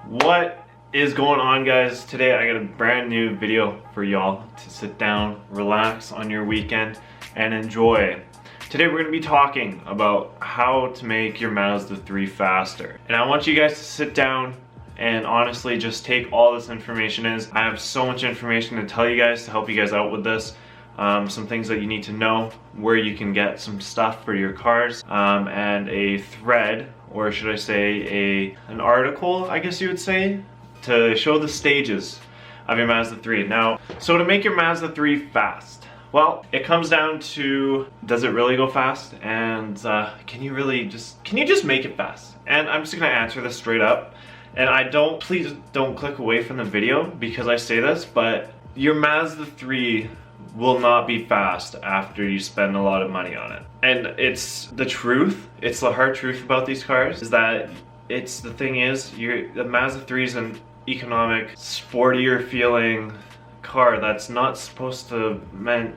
What is going on, guys? Today I got a brand new video for y'all to sit down, relax on your weekend and enjoy. Today we're going to be talking about how to make your Mazda 3 faster. And I want you guys to sit down and honestly just take all this information in. I have so much information to tell you guys to help you guys out with this. Some things that you need to know, where you can get some stuff for your cars, and a thread, or should I say an article, I guess you would say, to show the stages of your Mazda 3. Now, so to make your Mazda 3 fast, well, it comes down to, does it really go fast? And can you just make it fast? And I'm just gonna answer this straight up. And please don't click away from the video because I say this, but your Mazda 3 will not be fast after you spend a lot of money on it. And it's the truth, it's the hard truth about these cars, is that the Mazda 3 is an economic, sportier feeling car that's not supposed to,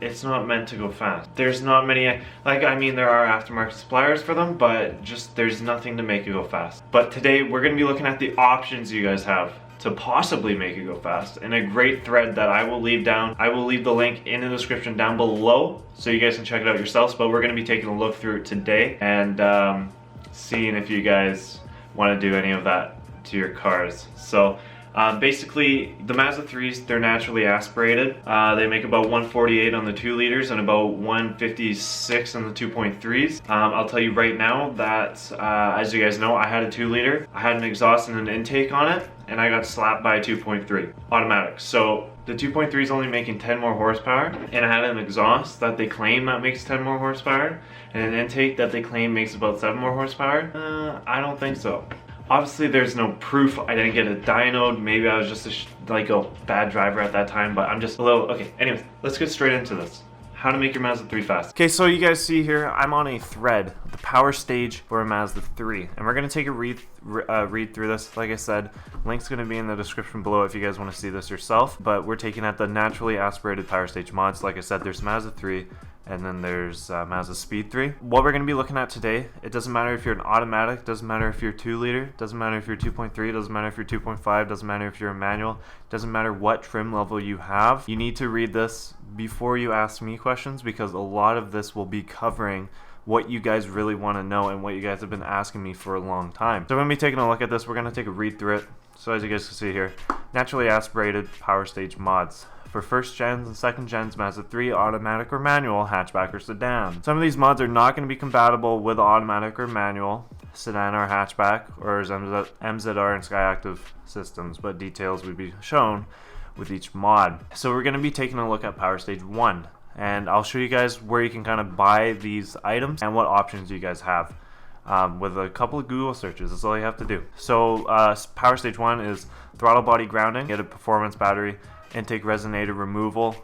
it's not meant to go fast. There's not many, there are aftermarket suppliers for them, but just there's nothing to make it go fast. But today we're gonna be looking at the options you guys have to possibly make it go fast, and a great thread that I will leave the link in the description down below so you guys can check it out yourselves. But we're going to be taking a look through it today and seeing if you guys want to do any of that to your cars. So basically the Mazda 3s, they're naturally aspirated. They make about 148 on the 2 liters and about 156 on the 2.3s. I'll tell you right now that as you guys know, I had a 2 liter. I had an exhaust and an intake on it, and I got slapped by a 2.3 automatic. So the 2.3 is only making 10 more horsepower, and I had an exhaust that they claim that makes 10 more horsepower, and an intake that they claim makes about 7 more horsepower. I don't think so. Obviously there's no proof. I didn't get it dynoed. Maybe I was just a bad driver at that time, but I'm just a little, okay, anyways, let's get straight into this. How to make your Mazda 3 fast. Okay, so you guys see here, I'm on a thread, the power stage for a Mazda 3. And we're gonna take a read through this. Like I said, link's gonna be in the description below if you guys wanna see this yourself. But we're taking at the naturally aspirated power stage mods. Like I said, there's Mazda 3, and then there's Mazda Speed 3. What we're gonna be looking at today, it doesn't matter if you're an automatic, doesn't matter if you're 2 liter, doesn't matter if you're 2.3, doesn't matter if you're 2.5, doesn't matter if you're a manual, doesn't matter what trim level you have. You need to read this before you ask me questions, because a lot of this will be covering what you guys really want to know and what you guys have been asking me for a long time. So we're gonna be taking a look at this. We're gonna take a read through it. So as you guys can see here, naturally aspirated power stage mods. For first gens and second gens Mazda 3, automatic or manual, hatchback or sedan. Some of these mods are not going to be compatible with automatic or manual, sedan or hatchback, or MZR and Skyactiv systems, but details will be shown with each mod. So we're going to be taking a look at Power Stage 1, and I'll show you guys where you can kind of buy these items and what options you guys have. With a couple of Google searches, that's all you have to do. So Power Stage 1 is throttle body grounding, get a performance battery, intake resonator removal,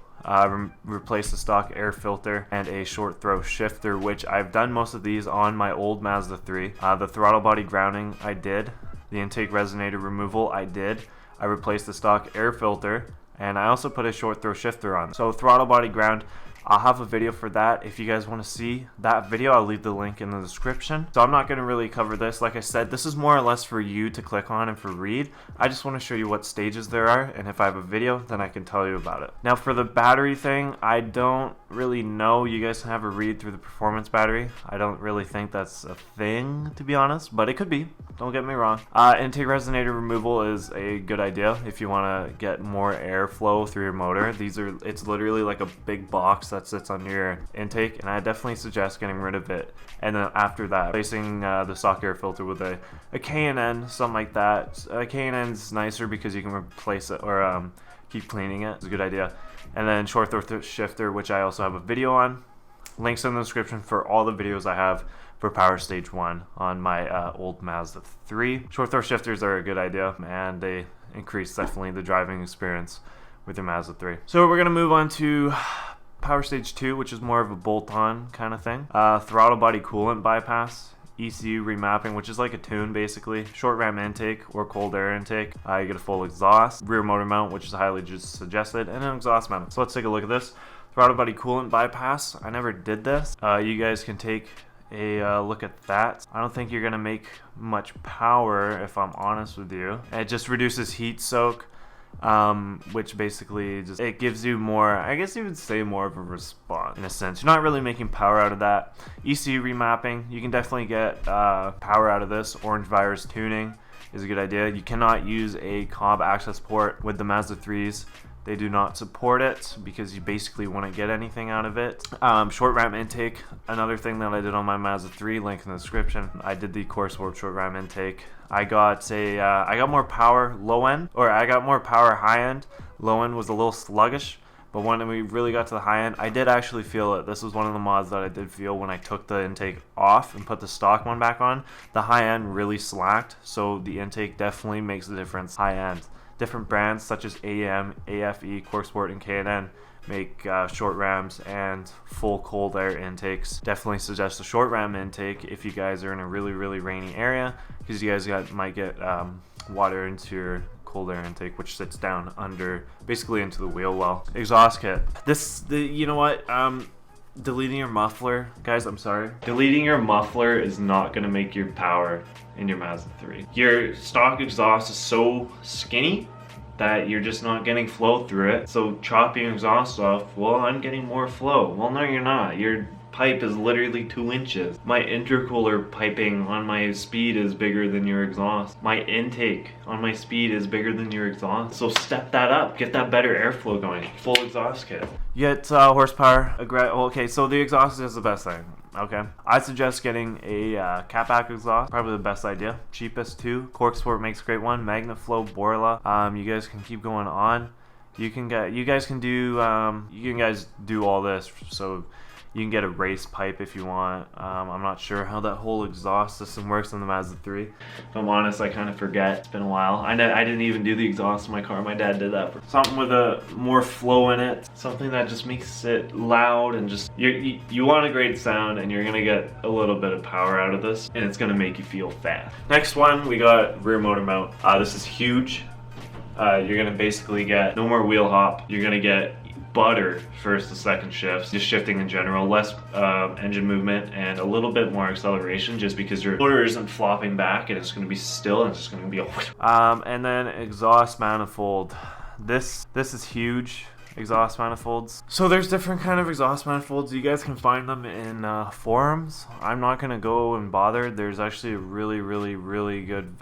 replace the stock air filter, and a short throw shifter, which I've done most of these on my old Mazda 3. The throttle body grounding I did, the intake resonator removal I did, I replaced the stock air filter, and I also put a short throw shifter on. So throttle body ground, I'll have a video for that. If you guys want to see that video, I'll leave the link in the description. So I'm not going to really cover this. Like I said, this is more or less for you to click on and for read. I just want to show you what stages there are, and if I have a video, then I can tell you about it. Now for the battery thing, I don't really know. You guys can have a read through the performance battery. I don't really think that's a thing, to be honest, but it could be. Don't get me wrong. Intake resonator removal is a good idea if you want to get more airflow through your motor. It's literally like a big box that sits on your intake, and I definitely suggest getting rid of it. And then after that, replacing the stock air filter with a K&N, something like that. K&N's nicer because you can replace it or keep cleaning it. It's a good idea. And then short throw shifter, which I also have a video on. Links in the description for all the videos I have for Power Stage 1 on my old Mazda 3. Short throw shifters are a good idea, and they increase definitely the driving experience with your Mazda 3. So we're going to move on to Power Stage 2, which is more of a bolt-on kind of thing. Throttle body coolant bypass, ECU remapping, which is like a tune basically, short ram intake or cold air intake. You get a full exhaust, rear motor mount, which is highly suggested, and an exhaust mount. So let's take a look at this. Throttle body coolant bypass, I never did this. You guys can take a look at that. I don't think you're gonna make much power, if I'm honest with you. It just reduces heat soak, which basically just, it gives you more, I guess you would say more of a response in a sense. You're not really making power out of that. ECU remapping, you can definitely get power out of this. Orange virus tuning is a good idea. You cannot use a cob access port with the Mazda 3s. They do not support it because you basically wouldn't get anything out of it. Short ram intake, another thing that I did on my Mazda 3, link in the description. I did the Core Sport short ram intake. I got more power low end, or I got more power high end. Low end was a little sluggish, but when we really got to the high end, I did actually feel it. This was one of the mods that I did feel when I took the intake off and put the stock one back on. The high end really slacked, so the intake definitely makes a difference high end. Different brands such as AM, AFE, Core Sport, and K&N make short rams and full cold air intakes. Definitely suggest a short ram intake if you guys are in a really rainy area, because you guys might get water into your cold air intake, which sits down under, basically into the wheel well. Exhaust kit. You know what? Deleting your muffler, guys, I'm sorry. Deleting your muffler is not gonna make your power in your Mazda 3. Your stock exhaust is so skinny that you're just not getting flow through it. So chopping your exhaust off, well, I'm getting more flow. Well, no, you're not. Your pipe is literally 2 inches. My intercooler piping on my speed is bigger than your exhaust. My intake on my speed is bigger than your exhaust. So step that up. Get that better airflow going. Full exhaust kit. You get horsepower. Okay, so the exhaust is the best thing. Okay, I suggest getting a catback exhaust. Probably the best idea. Cheapest too. Cork Sport makes a great one. Magnaflow, Borla. You guys can keep going on. You guys do all this. So you can get a race pipe if you want. I'm not sure how that whole exhaust system works on the Mazda 3. If I'm honest, I kind of forget. It's been a while. I didn't even do the exhaust in my car. My dad did that. Something with a more flow in it. Something that just makes it loud and just, you want a great sound, and you're gonna get a little bit of power out of this, and it's gonna make you feel fast. Next one, we got rear motor mount. This is huge. You're gonna basically get no more wheel hop. You're gonna get butter first to second shifts, just shifting in general, less engine movement and a little bit more acceleration, just because your motor isn't flopping back and it's going to be still and it's just going to be a and then exhaust manifold. This is huge. Exhaust manifolds. So there's different kind of exhaust manifolds. You guys can find them in forums. I'm not gonna go and bother. There's actually a really good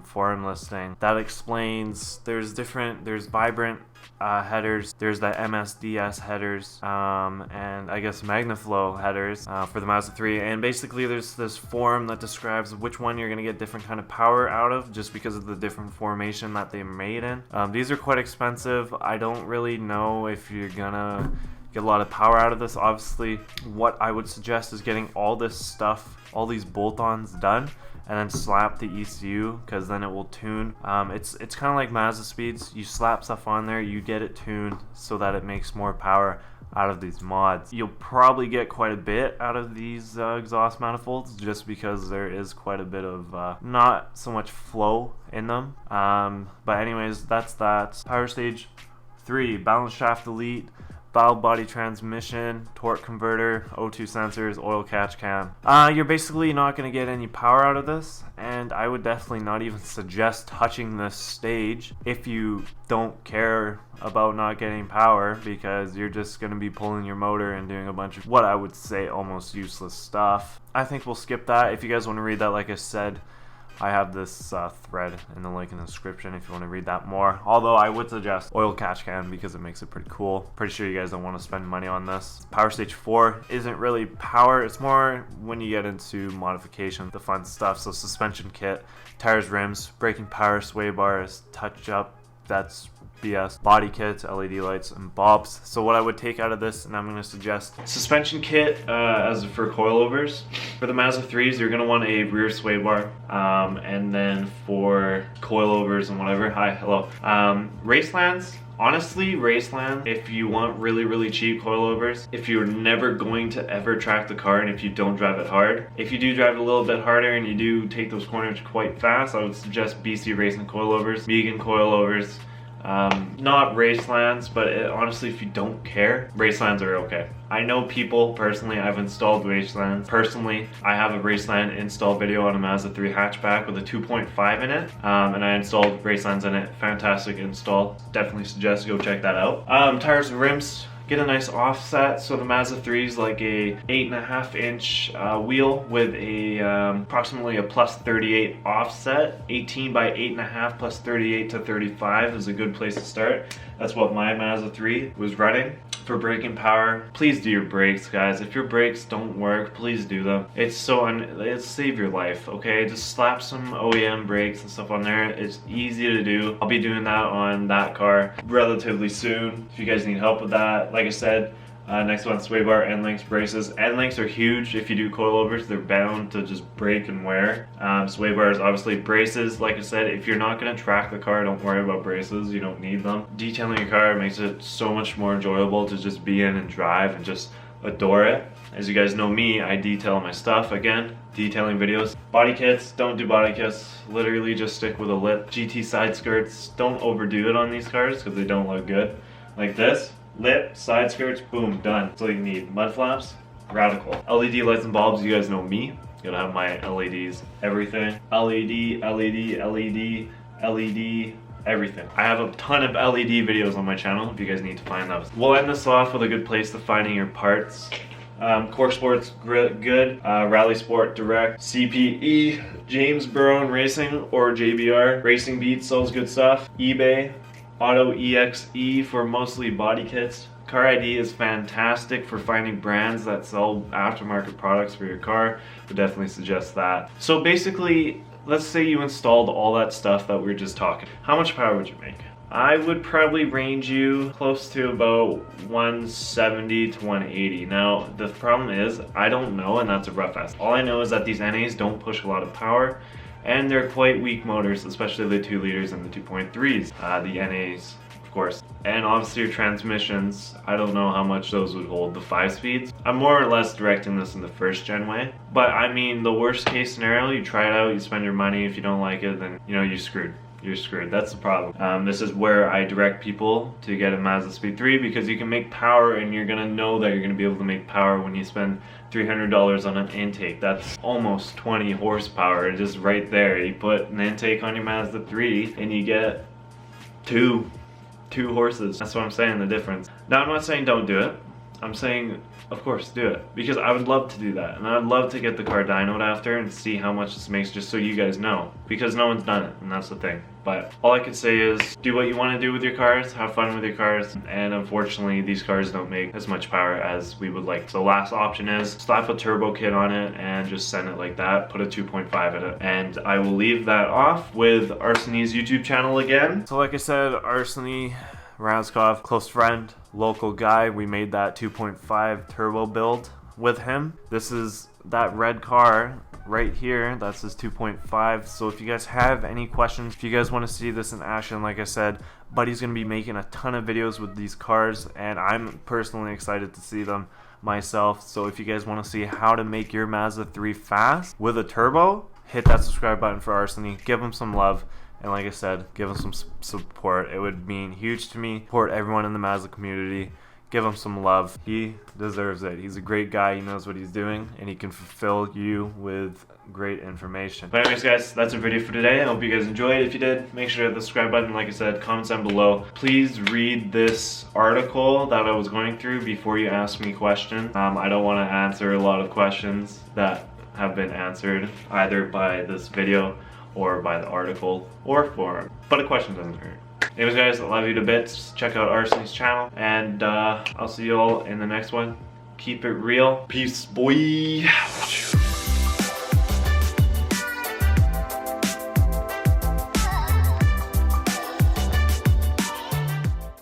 forum listing that explains there's vibrant headers, there's the MSDS headers, and I guess Magnaflow headers for the Mazda 3, and basically there's this forum that describes which one you're gonna get different kind of power out of, just because of the different formation that they made in. These are quite expensive. I don't really know if you're gonna get a lot of power out of this. Obviously, what I would suggest is getting all this stuff, all these bolt-ons done, and then slap the ECU, because then it will tune. It's kind of like Mazda speeds. You slap stuff on there, you get it tuned so that it makes more power out of these mods. You'll probably get quite a bit out of these exhaust manifolds, just because there is quite a bit of not so much flow in them. But anyways, that's that. Power stage 3, balance shaft delete, valve body transmission, torque converter, O2 sensors, oil catch cam. You're basically not going to get any power out of this, and I would definitely not even suggest touching this stage if you don't care about not getting power, because you're just going to be pulling your motor and doing a bunch of what I would say almost useless stuff. I think we'll skip that. If you guys want to read that, like I said, I have this thread in the link in the description if you want to read that more. Although I would suggest oil catch can, because it makes it pretty cool. Pretty sure you guys don't want to spend money on this. Power stage 4 isn't really power. It's more when you get into modification, the fun stuff. So suspension kit, tires, rims, braking power, sway bars, touch up. That's BS. Body kit, LED lights, and bulbs. So what I would take out of this, and I'm going to suggest suspension kit as for coilovers. For the Mazda 3s, you're going to want a rear sway bar. And then for coilovers and whatever, Racelands. Honestly, Raceland, if you want really cheap coilovers, if you're never going to ever track the car and if you don't drive it hard, if you do drive it a little bit harder and you do take those corners quite fast, I would suggest BC Racing coilovers, Megan coilovers. Not Racelands, but honestly, if you don't care, Racelands are okay. I know people personally, I've installed Racelands. Personally, I have a Raceland install video on a Mazda 3 hatchback with a 2.5 in it, and I installed Racelands in it. Fantastic install. Definitely suggest go check that out. Tires and rims. Get a nice offset. So the Mazda 3 is like a 8.5 inch wheel with a approximately a plus 38 offset. 18 by 8.5 plus 38 to 35 is a good place to start. That's what my Mazda 3 was running. For braking power, please do your brakes, guys. If your brakes don't work, please do them. It'll save your life, okay? Just slap some OEM brakes and stuff on there. It's easy to do. I'll be doing that on that car relatively soon. If you guys need help with that, like I said, next one, sway bar, end links, braces. End links are huge. If you do coilovers, they're bound to just break and wear. Sway bars, obviously. Braces, like I said, if you're not going to track the car, don't worry about braces. You don't need them. Detailing your car makes it so much more enjoyable to just be in and drive and just adore it. As you guys know me, I detail my stuff. Again, detailing videos. Body kits, don't do body kits. Literally just stick with a lip. GT side skirts, don't overdo it on these cars because they don't look good. Like this. Lip, side skirts, boom, done. That's all you need. Mud flaps, radical. LED lights and bulbs, you guys know me. Gotta have my LEDs, everything. LED, LED, LED, LED, everything. I have a ton of LED videos on my channel if you guys need to find those. We'll end this off with a good place to finding your parts. Core Sports, good. Rally Sport, direct. CPE, James Brown Racing or JBR. Racing Beats sells good stuff. eBay. Auto EXE for mostly body kits. Car ID is fantastic for finding brands that sell aftermarket products for your car. Would definitely suggest that. So basically, let's say you installed all that stuff that we were just talking. How much power would you make? I would probably range you close to about 170 to 180. Now, the problem is, I don't know, and that's a rough estimate. All I know is that these NAs don't push a lot of power, and they're quite weak motors, especially the 2 liters and the 2.3s. The NAs, of course. And obviously your transmissions, I don't know how much those would hold, the 5 speeds. I'm more or less directing this in the first gen way. But I mean, the worst case scenario, you try it out, you spend your money. If you don't like it, then you know, you're screwed. You're screwed. That's the problem. This is where I direct people to get a Mazda Speed 3 because you can make power and you're gonna know that you're gonna be able to make power when you spend $300 on an intake. That's almost 20 horsepower just right there. You put an intake on your Mazda 3 and you get two horses. That's what I'm saying, the difference. Now I'm not saying don't do it. I'm saying, of course, do it. Because I would love to do that. And I'd love to get the car dynoed after and see how much this makes just so you guys know. Because no one's done it, and that's the thing. But all I can say is do what you want to do with your cars, have fun with your cars, and unfortunately these cars don't make as much power as we would like. So the last option is slap a turbo kit on it and just send it like that, put a 2.5 in it. And I will leave that off with Arseny's YouTube channel again. So like I said, Arseny Razkov, close friend, local guy. We made that 2.5 turbo build with him. This is that red car right here. That's his 2.5. So if you guys have any questions, if you guys want to see this in action, like I said, Buddy's going to be making a ton of videos with these cars, and I'm personally excited to see them myself. So if you guys want to see how to make your Mazda 3 fast with a turbo, hit that subscribe button for Arseny. Give him some love. And like I said, give him some support. It would mean huge to me. Support everyone in the Mazda community. Give him some love. He deserves it. He's a great guy. He knows what he's doing, and he can fulfill you with great information. But anyways, guys, that's our video for today. I hope you guys enjoyed. If you did, make sure to hit the subscribe button. Like I said, comments down below. Please read this article that I was going through before you ask me questions. I don't want to answer a lot of questions that have been answered either by this video or by the article or forum, but a question doesn't hurt. Anyways, guys, I love you to bits. Check out Arseny's channel, and I'll see you all in the next one. Keep it real. Peace, boy.